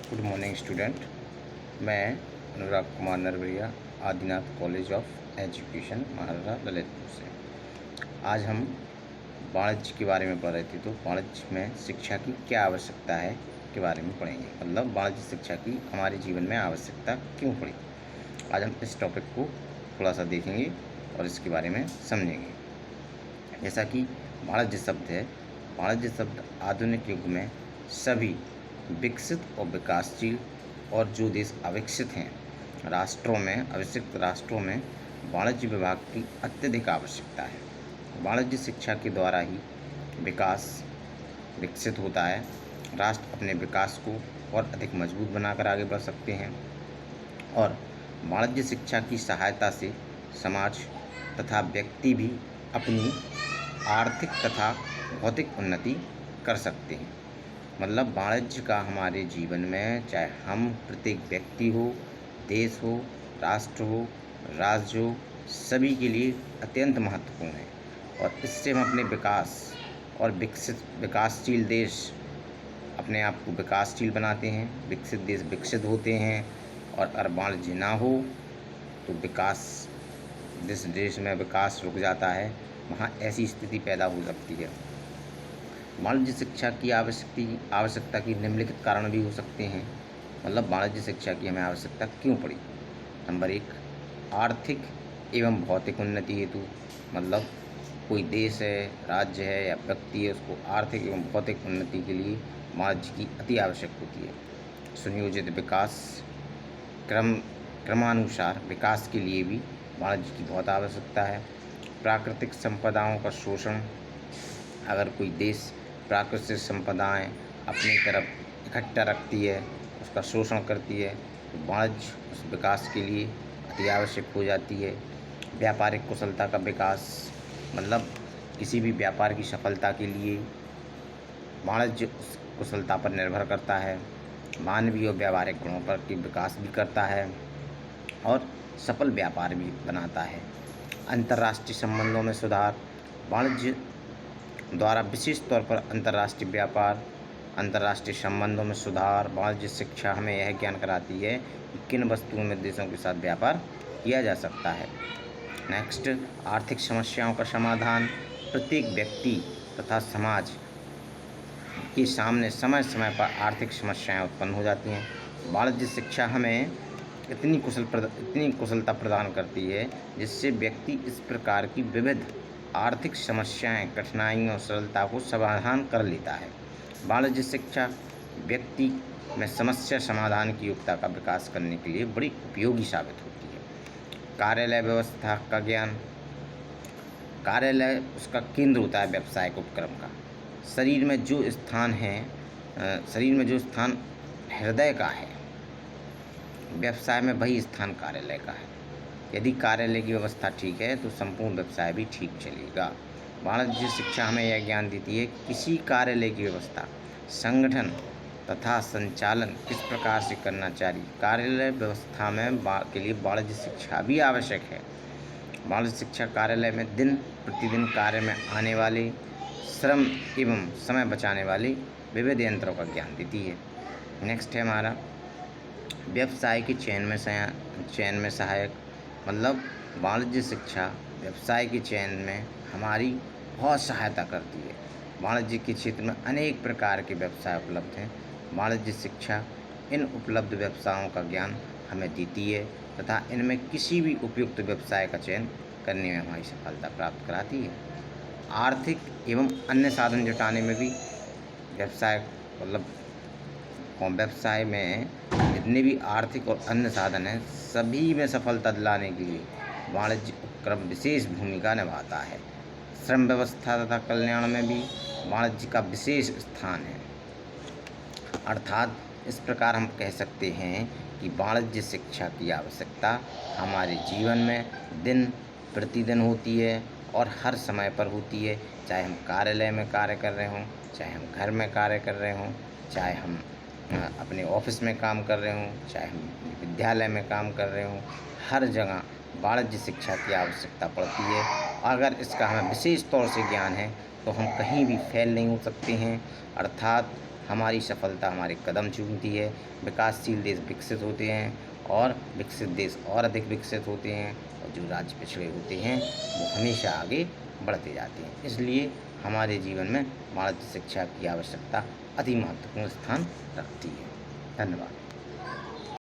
Good morning student. मैं Anurag Kumar Narwaria, Adinath College of Education, Maharaja Lalitpur से। आज हम वाणिज्य के बारे में पढ़ रहे थे, तो वाणिज्य में शिक्षा की क्या आवश्यकता है के बारे में पढ़ेंगे। मतलब वाणिज्य शिक्षा की हमारे जीवन में आवश्यकता क्यों पड़ी। आज हम इस टॉपिक को थोड़ा सा देखेंगे और इसके बारे में समझेंगे। जैसा कि वाणिज्य शब्द है, वाणिज्य शब्द आधुनिक युग में सभी विकसित और विकासशील और जो देश अविकसित हैं राष्ट्रों में, अविकसित राष्ट्रों में वाणिज्य विभाग की अत्यधिक आवश्यकता है। वाणिज्य शिक्षा के द्वारा ही विकास विकसित होता है। राष्ट्र अपने विकास को और अधिक मजबूत बनाकर आगे बढ़ सकते हैं और वाणिज्य शिक्षा की सहायता से समाज तथा व्यक्ति भी अपनी आर्थिक तथा भौतिक उन्नति कर सकते हैं। मतलब वाणिज्य का हमारे जीवन में, चाहे हम प्रत्येक व्यक्ति हो, देश हो, राष्ट्र हो, राज्य हो, सभी के लिए अत्यंत महत्वपूर्ण है। और इससे हम अपने विकास और विकासशील देश अपने आप को विकासशील बनाते हैं। विकसित देश विकसित होते हैं और अगर वाणिज्य ना हो तो विकास, जिस देश में विकास रुक जाता है वहाँ ऐसी स्थिति पैदा हो सकती है। वाणिज्य शिक्षा की आवश्यकता की निम्नलिखित कारण भी हो सकते हैं। मतलब वाणिज्य शिक्षा की हमें आवश्यकता क्यों पड़ी। नंबर 1, आर्थिक एवं भौतिक उन्नति हेतु। मतलब कोई देश है, राज्य है या व्यक्ति है, उसको आर्थिक एवं भौतिक उन्नति के लिए वाणिज्य की अति आवश्यक होती है। सुनियोजित विकास, क्रमानुसार विकास के लिए भी वाणिज्य की बहुत आवश्यकता है। प्राकृतिक संपदाओं का शोषण, अगर कोई देश प्राकृतिक संपदाएं अपनी तरफ इकट्ठा रखती है, उसका शोषण करती है, तो वाणिज्य उस विकास के लिए अति आवश्यक हो जाती है। व्यापारिक कुशलता का विकास, मतलब किसी भी व्यापार की सफलता के लिए वाणिज्य उस कुशलता पर निर्भर करता है। मानवीय और व्यावहारिक गुणों पर की विकास भी करता है और सफल व्यापार भी बनाता है। अंतर्राष्ट्रीय संबंधों में सुधार, वाणिज्य द्वारा विशेष तौर पर अंतर्राष्ट्रीय व्यापार, अंतर्राष्ट्रीय संबंधों में सुधार। वाणिज्य शिक्षा हमें यह ज्ञान कराती है कि किन वस्तुओं में देशों के साथ व्यापार किया जा सकता है। नेक्स्ट, आर्थिक समस्याओं का समाधान। प्रत्येक व्यक्ति तथा समाज के सामने समय समय पर आर्थिक समस्याएं उत्पन्न हो जाती हैं। वाणिज्य शिक्षा हमें इतनी कुशलता प्रदान करती है जिससे व्यक्ति इस प्रकार की विविध आर्थिक समस्याएं, कठिनाइयों और सरलता को समाधान कर लेता है। वाणिज्य शिक्षा व्यक्ति में समस्या समाधान की योग्यता का विकास करने के लिए बड़ी उपयोगी साबित होती है। कार्यालय व्यवस्था का ज्ञान, कार्यालय उसका केंद्र होता है व्यावसायिक उपक्रम का। शरीर में जो स्थान हृदय का है, व्यवसाय में वही स्थान कार्यालय का है। यदि कार्यालय की व्यवस्था ठीक है तो संपूर्ण व्यवसाय भी ठीक चलेगा। वाणिज्य शिक्षा हमें यह ज्ञान देती है कि किसी कार्यालय की व्यवस्था, संगठन तथा संचालन किस प्रकार से करना चाहिए। कार्यालय व्यवस्था में के लिए वाणिज्य शिक्षा भी आवश्यक है। वाणिज्य शिक्षा कार्यालय में दिन प्रतिदिन कार्य में आने वाले श्रम एवं समय बचाने वाले विविध यंत्रों का ज्ञान देती है। नेक्स्ट है हमारा व्यवसाय के चयन में सहायक। मतलब वाणिज्य शिक्षा व्यवसाय के चयन में हमारी बहुत सहायता करती है। वाणिज्य के क्षेत्र में अनेक प्रकार के व्यवसाय उपलब्ध हैं। वाणिज्य शिक्षा इन उपलब्ध व्यवसायों का ज्ञान हमें देती है तथा इनमें किसी भी उपयुक्त व्यवसाय का चयन करने में हमारी सफलता प्राप्त कराती है। आर्थिक एवं अन्य साधन जुटाने में भी व्यवसाय में जितने भी आर्थिक और अन्य साधन हैं, सभी में सफलता दिलाने के लिए वाणिज्य उपक्रम विशेष भूमिका निभाता है। श्रम व्यवस्था तथा कल्याण में भी वाणिज्य का विशेष स्थान है। अर्थात इस प्रकार हम कह सकते हैं कि वाणिज्य शिक्षा की आवश्यकता हमारे जीवन में दिन प्रतिदिन होती है और हर समय पर होती है। चाहे हम कार्यालय में कार्य कर रहे हों, चाहे हम घर में कार्य कर रहे हों, चाहे हम अपने ऑफिस में काम कर रहे हों, चाहे हम विद्यालय में काम कर रहे हों, हर जगह वाणिज्य शिक्षा की आवश्यकता पड़ती है। अगर इसका हमें विशेष तौर से ज्ञान है तो हम कहीं भी फेल नहीं हो सकते हैं। अर्थात हमारी सफलता हमारे कदम चूमती है। विकासशील देश विकसित होते हैं और विकसित देश और अधिक विकसित होते हैं, और जो राज्य पिछड़े होते हैं वो हमेशा आगे बढ़ते जाते हैं। इसलिए हमारे जीवन में वाणिज्य शिक्षा की आवश्यकता अति महत्वपूर्ण स्थान रखती है। धन्यवाद।